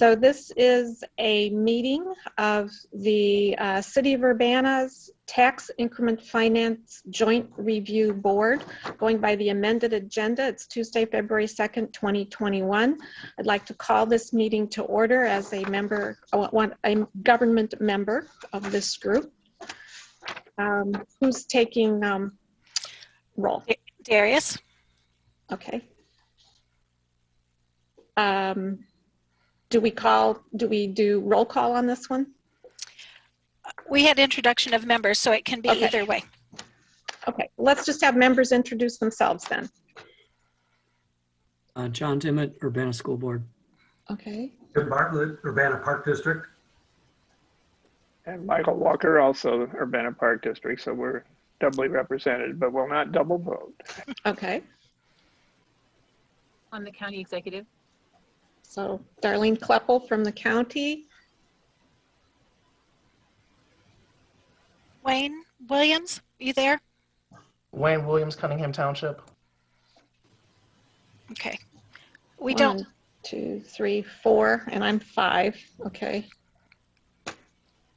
So this is a meeting of the City of Urbana's Tax Increment Finance Joint Review Board, going by the amended agenda. It's Tuesday, February 2nd, 2021. I'd like to call this meeting to order as a member, a government member of this group. Who's taking roll? Darius. Okay. Do we do roll call on this one? We had introduction of members, so it can be either way. Okay, let's just have members introduce themselves then. John Dimmitt, Urbana School Board. Okay. Jim Bartlett, Urbana Park District. And Michael Walker, also Urbana Park District, so we're doubly represented, but will not double vote. Okay. I'm the county executive. So Darlene Kleppel from the county. Wayne Williams, you there? Wayne Williams, Cunningham Township. Okay. We 1, don't. 2, 3, 4, and I'm 5. Okay.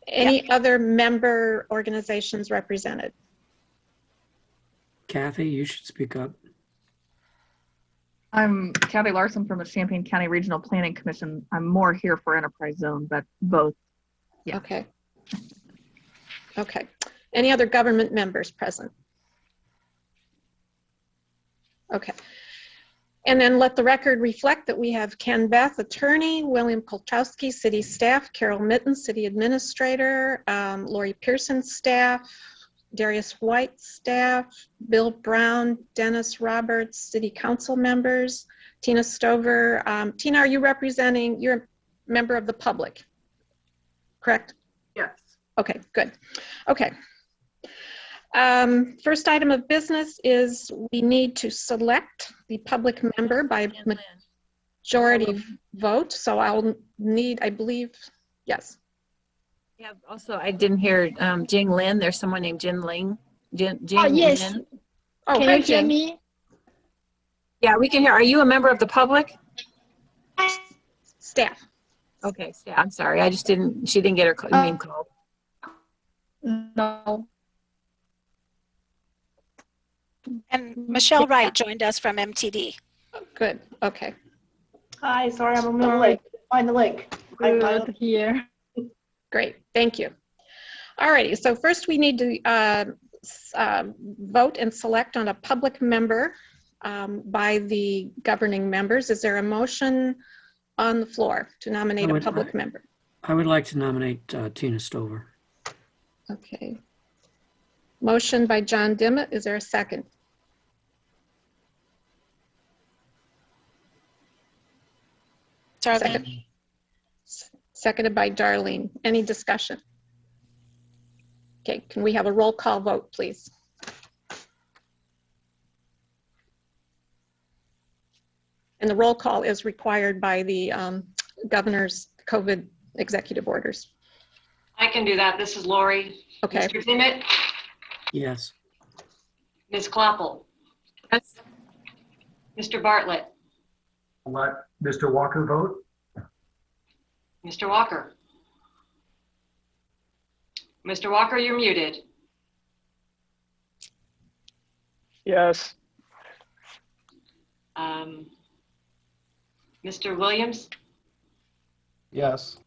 Any other member organizations represented? Kathy, you should speak up. I'm Kathy Larson from the Champaign County Regional Planning Commission. I'm more here for Enterprise Zone, but both. Yeah. Okay. Okay. Any other government members present? Okay. And then let the record reflect that we have Ken Beth, attorney, William Kolchowski, city staff, Carol Mitten, city administrator, Lori Pearson, staff, Darius White, staff, Bill Brown, Dennis Roberts, city council members, Tina Stover. Tina, are you representing, you're a member of the public, correct? Yes. Okay, good. Okay. First item of business is we need to select the public member by majority vote. So I'll need, I believe, yes. Yeah, also, I didn't hear Jing Lin. There's someone named Jin Ling. Jing yes. Lin. Oh, Can hi, you hear Jing. me? Yeah, we can hear. Are you a member of the public? Staff. Okay, yeah, I'm sorry. I just didn't, she didn't get her name called. No. And Michelle Wright joined us from MTD. Good. Okay. Hi, sorry, I'm a little late. Find the link. Good here. Great. Thank you. All righty. So first we need to vote and select on a public member by the governing members. Is there a motion on the floor to nominate a public member? I would like to nominate Tina Stover. Okay. Motion by John Dimmitt. Is there a second? Darlene. Seconded by Darlene. Any discussion? Okay, can we have a roll call vote, please? And the roll call is required by the governor's COVID executive orders. I can do that. This is Lori. Okay. Mr. Dimmitt? Yes. Ms. Kloppel? Yes. Mr. Bartlett? Let Mr. Walker vote. Mr. Walker? Mr. Walker, you're muted. Yes. Mr. Williams? Yes.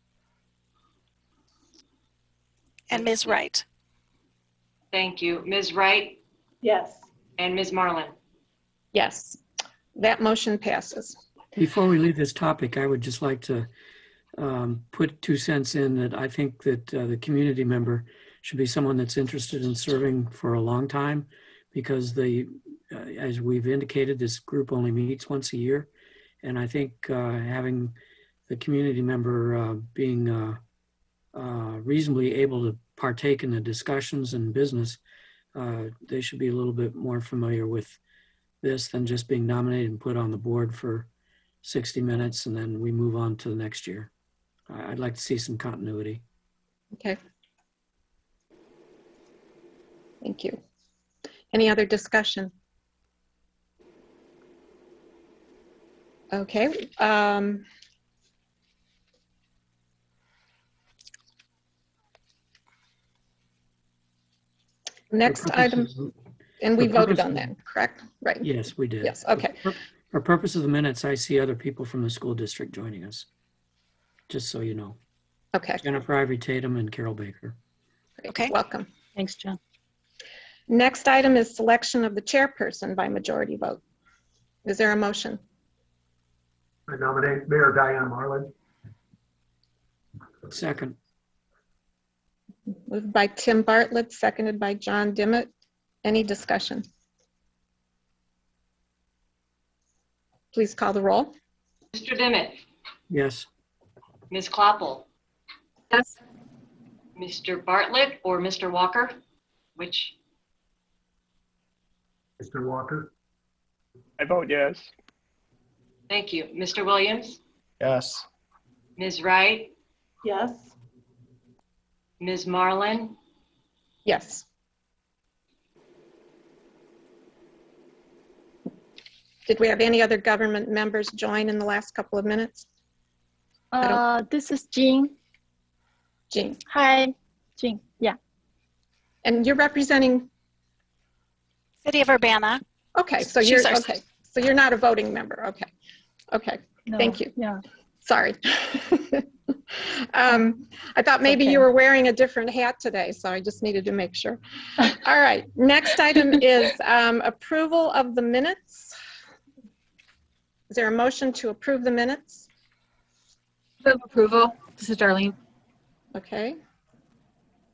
And Ms. Wright. Thank you. Ms. Wright? Yes. And Ms. Marlin? Yes, that motion passes. Before we leave this topic, I would just like to put 2 cents in that I think that the community member should be someone that's interested in serving for a long time, because as we've indicated, this group only meets once a year. And I think having the community member being reasonably able to partake in the discussions and business, they should be a little bit more familiar with this than just being nominated and put on the board for 60 minutes and then we move on to the next year. I'd like to see some continuity. Okay. Thank you. Any other discussion? Okay. Next For item, purposes- and we for voted on purposes- that, correct? Right. Yes, we did. Yes, okay. For purpose of the minutes, I see other people from the school district joining us. Just so you know. Okay, Jennifer Ivory Tatum and Carol Baker. great. Okay. Welcome. Thanks, John. Next item is selection of the chairperson by majority vote. Is there a motion? I nominate Mayor Diane Marlin. Second. Moved by Tim Bartlett, seconded by John Dimmitt. Any discussion? Please call the roll. Mr. Dimmitt, Yes. Ms. Kloppel, Yes. Mr. Bartlett or Mr. Walker? Which, Mr. Walker. I vote yes. thank you. Mr. Williams, Yes. Ms. Wright, Yes. Ms. Marlin, Yes. Did we have any other government members join in the last couple of minutes? This is Jean. Jean, Hi, Jean. Yeah. and you're representing, City of Urbana. okay, so She's you're, our- okay, so you're not a voting member, okay. Okay, No, thank you. Yeah. Sorry. I thought maybe okay. you were wearing a different hat today, so I just needed to make sure. All right, next item is approval of the minutes. Is there a motion to approve the minutes? Move approval. This is Darlene. Okay.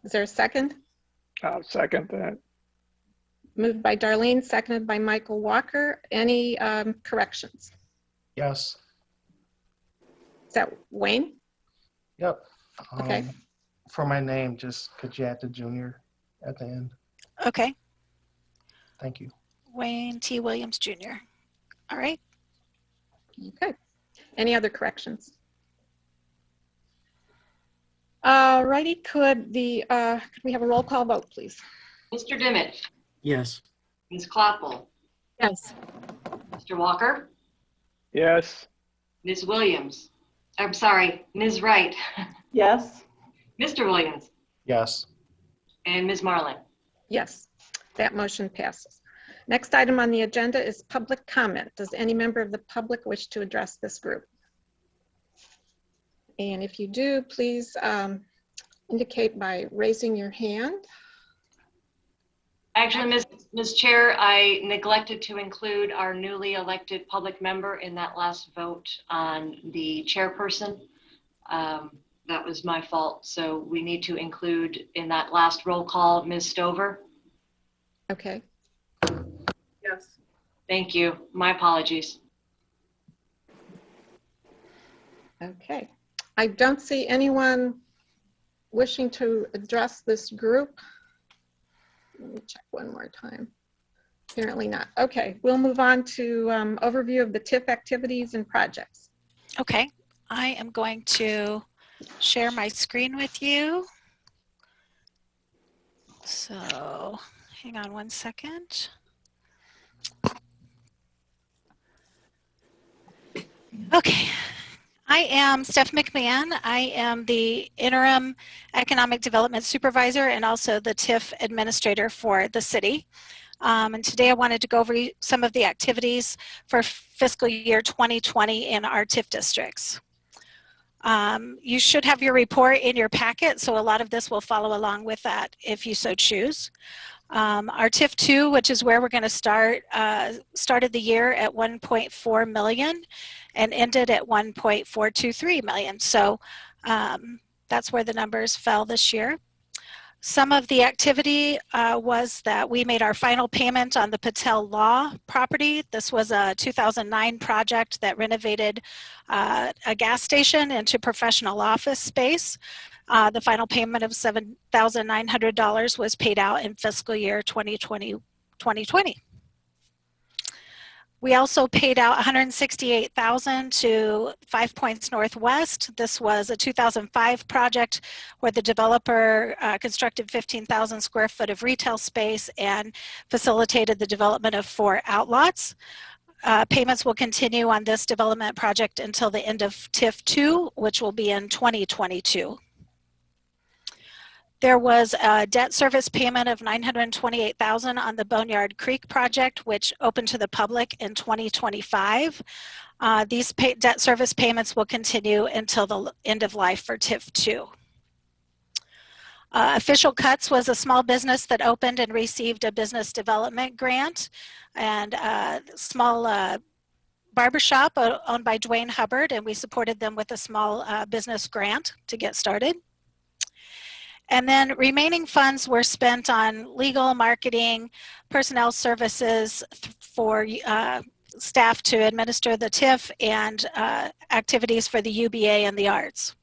Is there a second? I'll second that. Moved by Darlene, seconded by Michael Walker. Any corrections? Yes. Is that Wayne? Yep. Okay. For my name, just could you add the junior at the end? Okay. Thank you. Wayne T. Williams Jr. All right. Okay. Any other corrections? All righty, could we have a roll call vote, please? Mr. Dimmitt, Yes. Ms. Kloppel, Yes. Mr. Walker, Yes. Ms. Williams, I'm sorry, Ms. Wright, Yes. Mr. Williams, Yes. and Ms. Marlin. Yes, that motion passes. Next item on the agenda is public comment. Does any member of the public wish to address this group? And if you do, please indicate by raising your hand. Actually, Ms. Chair, I neglected to include our newly elected public member in that last vote on the chairperson. That was my fault. So we need to include in that last roll call, Ms. Stover. Okay, Yes. Thank you. My apologies. okay. I don't see anyone wishing to address this group. Let me check one more time. Apparently not. Okay, we'll move on to overview of the TIF activities and projects. Okay. I am going to share my screen with you. So hang on one second. Okay. I am Steph McMahon. I am the interim economic development supervisor and also the TIF administrator for the city. And today I wanted to go over some of the activities for fiscal year 2020 in our TIF districts. You should have your report in your packet, so a lot of this will follow along with that if you so choose. Our TIF 2, which is where we're going to start, started the year at 1.4 million and ended at 1.423 million. So that's where the numbers fell this year. Some of the activity was that we made our final payment on the Patel Law property. This was a 2009 project that renovated a gas station into professional office space. The final payment of $7,900 was paid out in fiscal year 2020. We also paid out $168,000 to 5 Points Northwest. This was a 2005 project where the developer constructed 15,000 square foot of retail space and facilitated the development of 4 outlots. Payments will continue on this development project until the end of TIF 2, which will be in 2022. There was a debt service payment of $928,000 on the Boneyard Creek project, which opened to the public in 2025. These debt service payments will continue until the end of life for TIF 2. Official Cuts was a small business that opened and received a business development grant, and a small barbershop owned by Dwayne Hubbard, and we supported them with a small business grant to get started. And then remaining funds were spent on legal, marketing, personnel services for staff to administer the TIF, and activities for the UBA and the arts.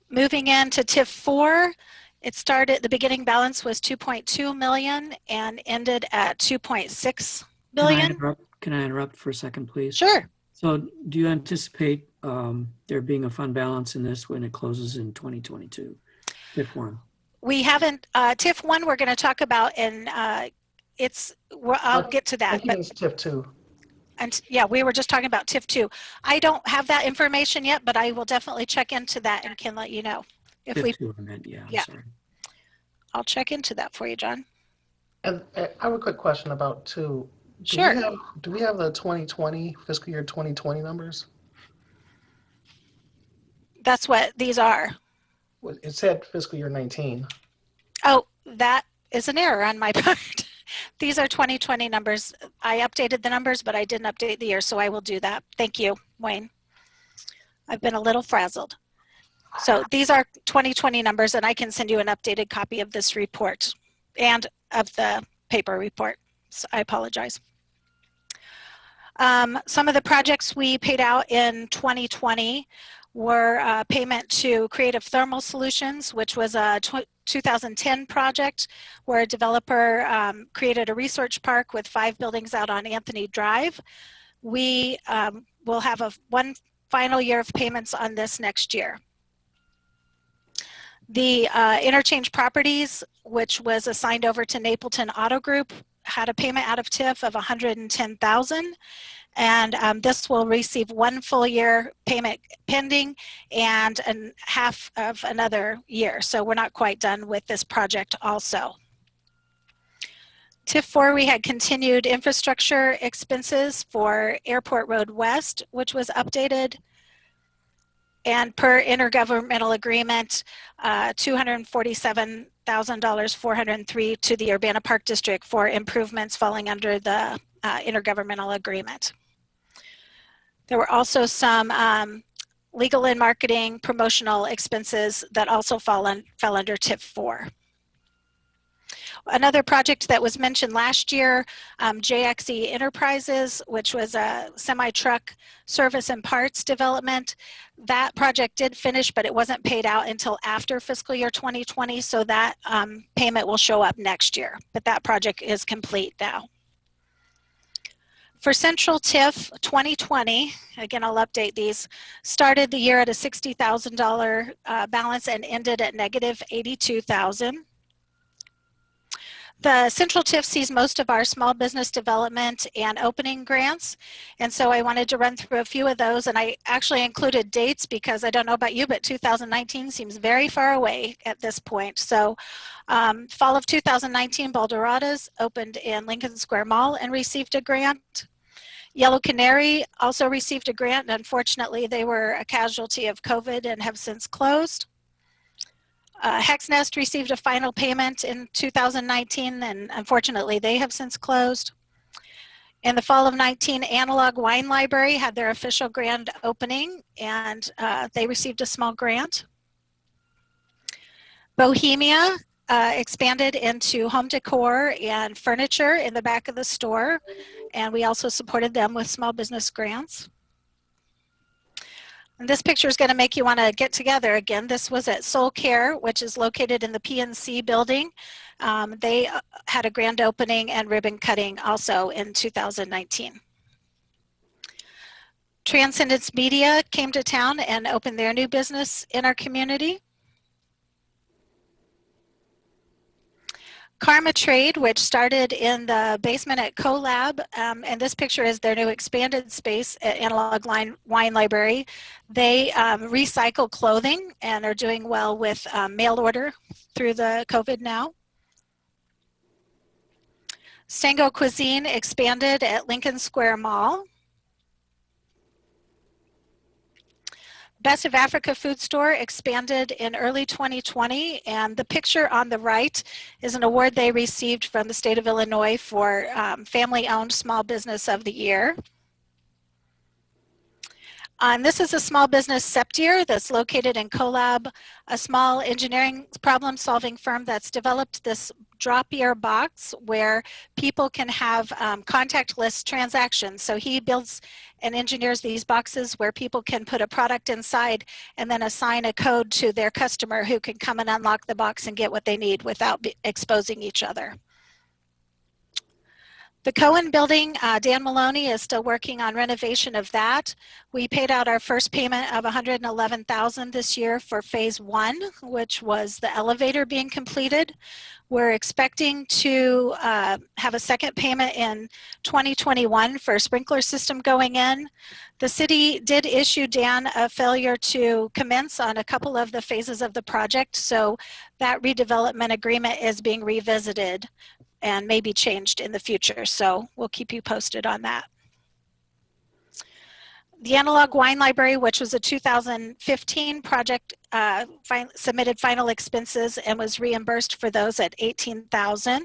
Moving into TIF 4, it started, the beginning balance was 2.2 million and ended at 2.6 billion. Can I interrupt for a second, please? Sure. So do you anticipate there being a fund balance in this when it closes in 2022, TIF 1? We haven't, TIF 1 we're going to talk about, and I'll get to that. I think it's TIF 2. And yeah, we were just talking about TIF 2. I don't have that information yet, but I will definitely check into that and can let you know. If TIF 2, I meant, yeah. Sorry. I'll check into that for you, John. And I have a quick question about 2. Sure. Do we have the 2020, fiscal year 2020 numbers? That's what these are. It said fiscal year 19. Oh, that is an error on my part. These are 2020 numbers. I updated the numbers, but I didn't update the year, so I will do that. Thank you, Wayne. I've been a little frazzled. So these are 2020 numbers, and I can send you an updated copy of this report and of the paper report. So I apologize. Some of the projects we paid out in 2020 were payment to Creative Thermal Solutions, which was a 2010 project where a developer created a research park with 5 buildings out on Anthony Drive. We will have one final year of payments on this next year. The Interchange Properties, which was assigned over to Napleton Auto Group, had a payment out of TIF of $110,000. And this will receive 1 full year payment pending and half of another year. So we're not quite done with this project also. TIF 4, we had continued infrastructure expenses for Airport Road West, which was updated. And per intergovernmental agreement, $247,000, 403 to the Urbana Park District for improvements falling under the intergovernmental agreement. There were also some legal and marketing promotional expenses that also fell under TIF 4. Another project that was mentioned last year, JXE Enterprises, which was a semi-truck service and parts development. That project did finish, but it wasn't paid out until after fiscal year 2020, so that payment will show up next year, but that project is complete now. For Central TIF 2020, again, I'll update these, started the year at a $60,000 balance and ended at negative $82,000. The Central TIF sees most of our small business development and opening grants, and so I wanted to run through a few of those, and I actually included dates because I don't know about you, but 2019 seems very far away at this point. So fall of 2019, Baldoradas opened in Lincoln Square Mall and received a grant. Yellow Canary also received a grant, and unfortunately they were a casualty of COVID and have since closed. Hex Nest received a final payment in 2019, and unfortunately they have since closed. In the fall of 19, Analog Wine Library had their official grand opening, and they received a small grant. Bohemia expanded into home decor and furniture in the back of the store, and we also supported them with small business grants. And this picture is going to make you want to get together again. This was at Soul Care, which is located in the PNC building. They had a grand opening and ribbon cutting also in 2019. Transcendence Media came to town and opened their new business in our community. Karma Trade, which started in the basement at CoLab, and this picture is their new expanded space at Analog Wine Library. They recycle clothing and are doing well with mail order through the COVID now. Stango Cuisine expanded at Lincoln Square Mall. Best of Africa Food Store expanded in early 2020, and the picture on the right is an award they received from the state of Illinois for Family-Owned Small Business of the Year. And this is a small business, Septier, that's located in CoLab, a small engineering problem-solving firm that's developed this drop-ear box where people can have contactless transactions. So he builds and engineers these boxes where people can put a product inside and then assign a code to their customer who can come and unlock the box and get what they need without exposing each other. The Cohen Building, Dan Maloney is still working on renovation of that. We paid out our first payment of $111,000 this year for phase 1, which was the elevator being completed. We're expecting to have a second payment in 2021 for a sprinkler system going in. The city did issue Dan a failure to commence on a couple of the phases of the project, so that redevelopment agreement is being revisited and may be changed in the future. So we'll keep you posted on that. The Analog Wine Library, which was a 2015 project, submitted final expenses and was reimbursed for those at $18,000.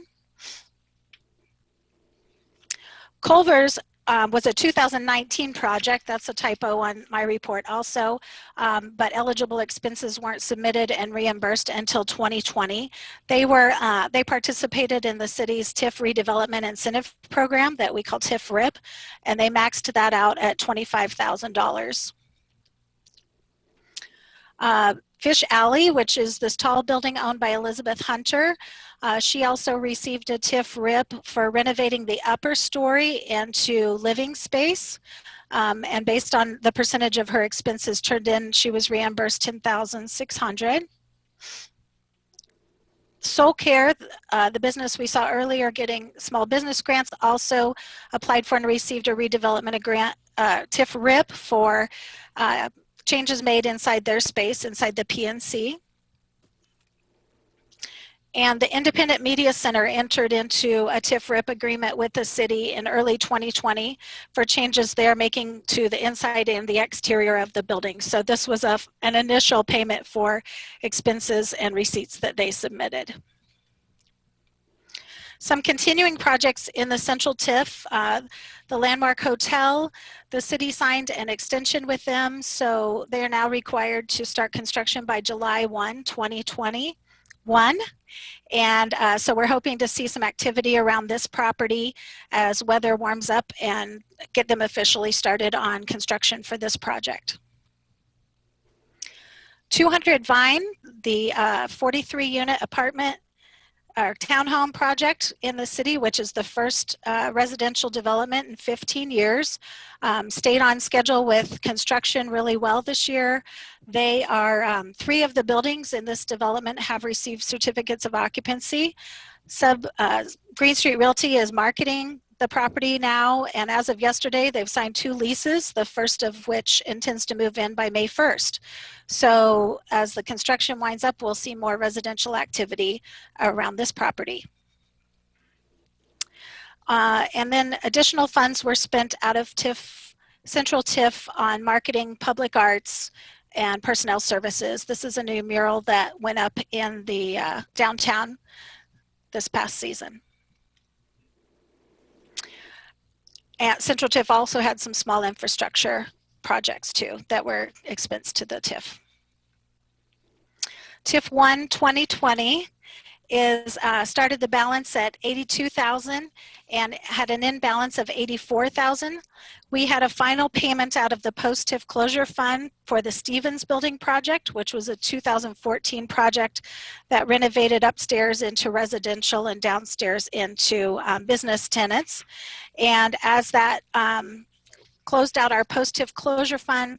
Culver's was a 2019 project. That's a typo on my report also, but eligible expenses weren't submitted and reimbursed until 2020. They participated in the city's TIF redevelopment incentive program that we call TIF RIP, and they maxed that out at $25,000. Fish Alley, which is this tall building owned by Elizabeth Hunter. She also received a TIF RIP for renovating the upper story into living space. And based on the percentage of her expenses turned in, she was reimbursed $10,600. Soul Care, the business we saw earlier getting small business grants, also applied for and received a redevelopment grant, TIF RIP for changes made inside their space, inside the PNC. And the Independent Media Center entered into a TIF RIP agreement with the city in early 2020 for changes they're making to the inside and the exterior of the building. So this was an initial payment for expenses and receipts that they submitted. Some continuing projects in the Central TIF, the Landmark Hotel, the city signed an extension with them, so they are now required to start construction by July 1, 2021. And so we're hoping to see some activity around this property as weather warms up and get them officially started on construction for this project. 200 Vine, the 43-unit apartment our townhome project in the city, which is the first residential development in 15 years, stayed on schedule with construction really well this year. They are 3 of the buildings in this development have received certificates of occupancy. Green Street Realty is marketing the property now, and as of yesterday, they've signed 2 leases, the first of which intends to move in by May 1st. So as the construction winds up, we'll see more residential activity around this property. And then additional funds were spent out of TIF, Central TIF, on marketing, public arts, and personnel services. This is a new mural that went up in the downtown this past season. And Central TIF also had some small infrastructure projects too that were expensed to the TIF. TIF 1 2020 is started the balance at $82,000 and had an in balance of $84,000. We had a final payment out of the post-TIF closure fund for the Stevens Building project, which was a 2014 project that renovated upstairs into residential and downstairs into business tenants. And as that closed out our post-TIF closure fund,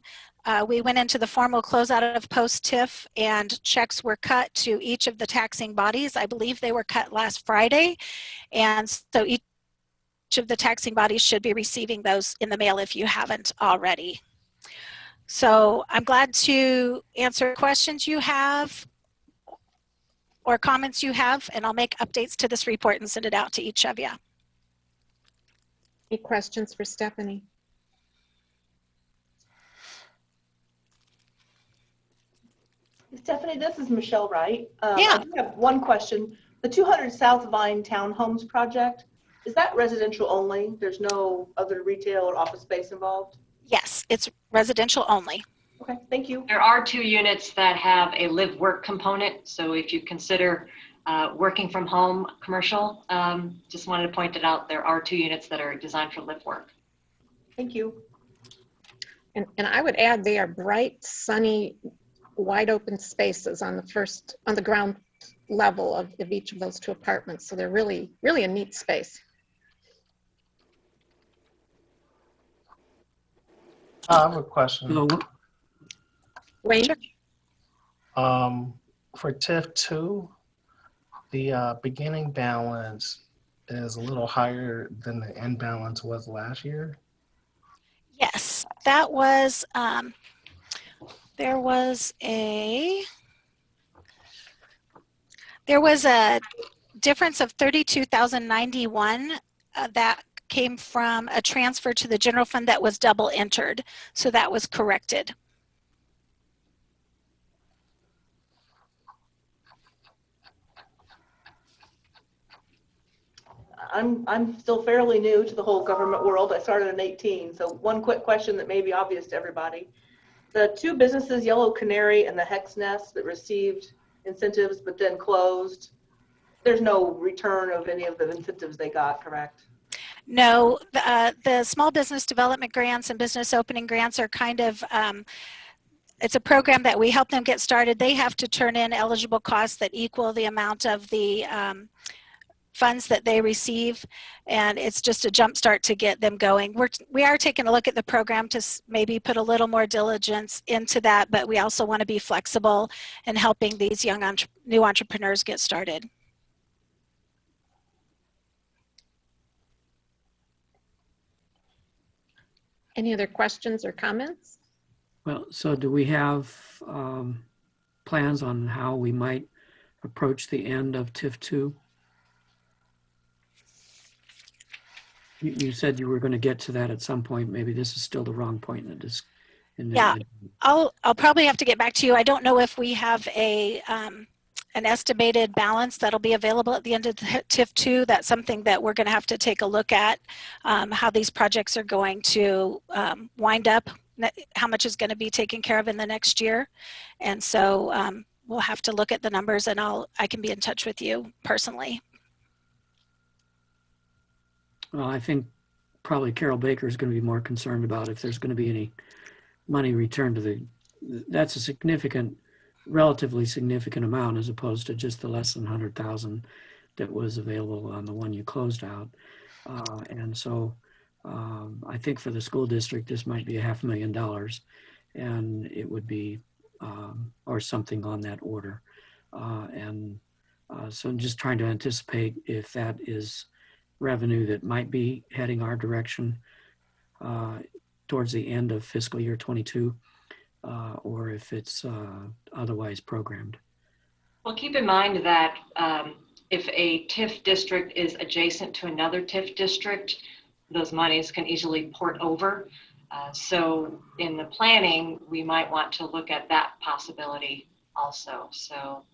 we went into the formal closeout of post-TIF, and checks were cut to each of the taxing bodies. I believe they were cut last Friday, and so each of the taxing bodies should be receiving those in the mail if you haven't already. So I'm glad to answer questions you have or comments you have, and I'll make updates to this report and send it out to each of you. Any questions for Stephanie? Stephanie, this is Michelle Wright. Yeah. I do have one question. The 200 South Vine Townhomes project, is that residential only? There's no other retail or office space involved? Yes, it's residential only. Okay, thank you. There are 2 units that have a live-work component. So if you consider working from home commercial, just wanted to point it out, there are 2 units that are designed for live-work. Thank you. And I would add they are bright, sunny, wide open spaces on the ground level of each of those 2 apartments. So they're really, really a neat space. I have a question. Hello. Wayne? For TIF 2, the beginning balance is a little higher than the end balance was last year. Yes, that was, there was a difference of $32,091 that came from a transfer to the general fund that was double entered. So that was corrected. I'm still fairly new to the whole government world. I started in 18. So one quick question that may be obvious to everybody. The 2 businesses, Yellow Canary and the Hex Nest, that received incentives but then closed, there's no return of any of the incentives they got, correct? No, the small business development grants and business opening grants are kind of, it's a program that we help them get started. They have to turn in eligible costs that equal the amount of the funds that they receive, and it's just a jump start to get them going. We are taking a look at the program to maybe put a little more diligence into that, but we also want to be flexible in helping these young new entrepreneurs get started. Any other questions or comments? Well, so do we have plans on how we might approach the end of TIF 2? You said you were going to get to that at some point. Maybe this is still the wrong point in this. Yeah, I'll probably have to get back to you. I don't know if we have an estimated balance that'll be available at the end of the TIF 2. That's something that we're going to have to take a look at, how these projects are going to wind up, how much is going to be taken care of in the next year. And so we'll have to look at the numbers, and I can be in touch with you personally. Well, I think probably Carol Baker is going to be more concerned about if there's going to be any money returned to that's a significant, relatively significant amount as opposed to just the less than 100,000 that was available on the one you closed out. And so I think for the school district, this might be $500,000, and it would be, or something on that order. So I'm just trying to anticipate if that is revenue that might be heading our direction towards the end of fiscal year 22, or if it's otherwise programmed. Well, keep in mind that if a TIF district is adjacent to another TIF district, those monies can easily port over. So in the planning, we might want to look at that possibility also. So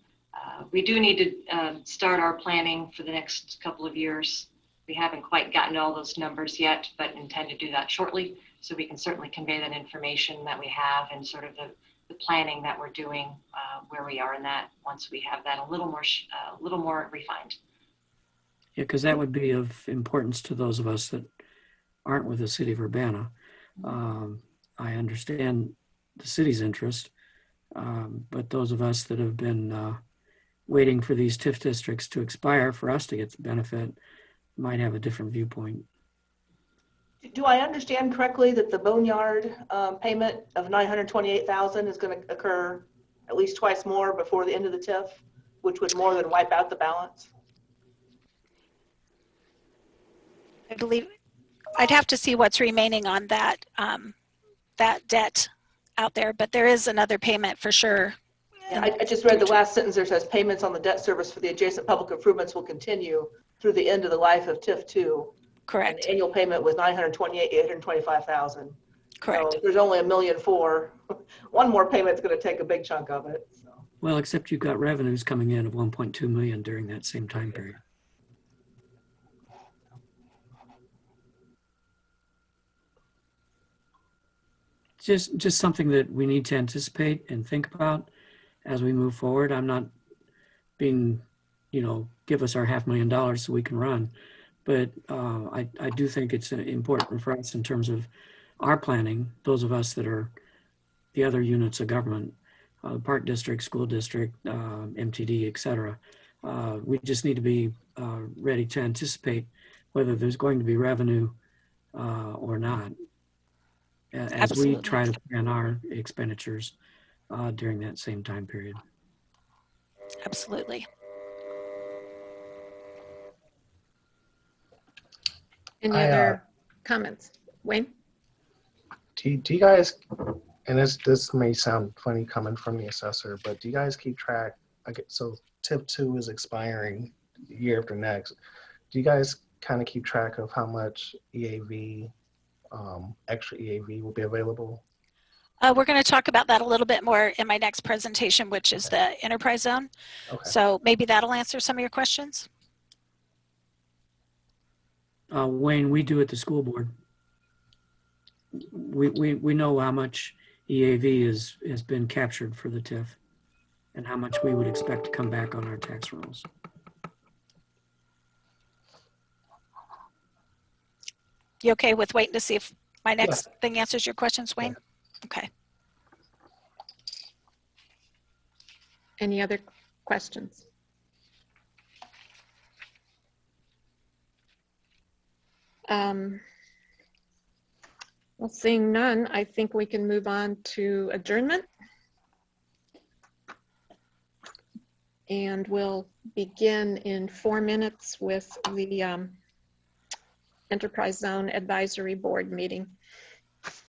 we do need to start our planning for the next couple of years. We haven't quite gotten all those numbers yet, but intend to do that shortly. So we can certainly convey that information that we have and sort of the planning that we're doing, where we are in that once we have that a little more refined. Yeah, because that would be of importance to those of us that aren't with the city of Urbana. I understand the city's interest, but those of us that have been waiting for these TIF districts to expire for us to get the benefit might have a different viewpoint. Do I understand correctly that the Boneyard payment of $928,000 is going to occur at least twice more before the end of the TIF, which would more than wipe out the balance? I believe I'd have to see what's remaining on that that debt out there, but there is another payment for sure. Yeah, I just read the last sentence there says payments on the debt service for the adjacent public improvements will continue through the end of the life of TIF 2. Correct. And the annual payment was $825,000. Correct. So there's only $1.4 million. One more payment's going to take a big chunk of it. So. Well, except you've got revenues coming in of 1.2 million during that same time period. Just something that we need to anticipate and think about as we move forward. I'm not being, give us our $500,000 so we can run. But I do think it's important for us in terms of our planning, those of us that are the other units of government, park district, school district, MTD, et cetera. We just need to be ready to anticipate whether there's going to be revenue or not as Absolutely. we try to plan our expenditures during that same time period. Absolutely. Any other comments? Wayne? Do you guys, and this may sound funny coming from the assessor, but do you guys keep track? Okay, so TIF 2 is expiring year after next. Do you guys kind of keep track of how much EAV, extra EAV will be available? We're going to talk about that a little bit more in my next presentation, which is the enterprise zone. Okay. So maybe that'll answer some of your questions. Wayne, we do at the school board. We know how much EAV has been captured for the TIF and how much we would expect to come back on our tax rolls. You okay with waiting to see if my next thing answers your questions, Wayne? Yeah. Okay. Any other questions? Well, seeing none, I think we can move on to adjournment. And we'll begin in 4 minutes with the Enterprise Zone Advisory Board meeting.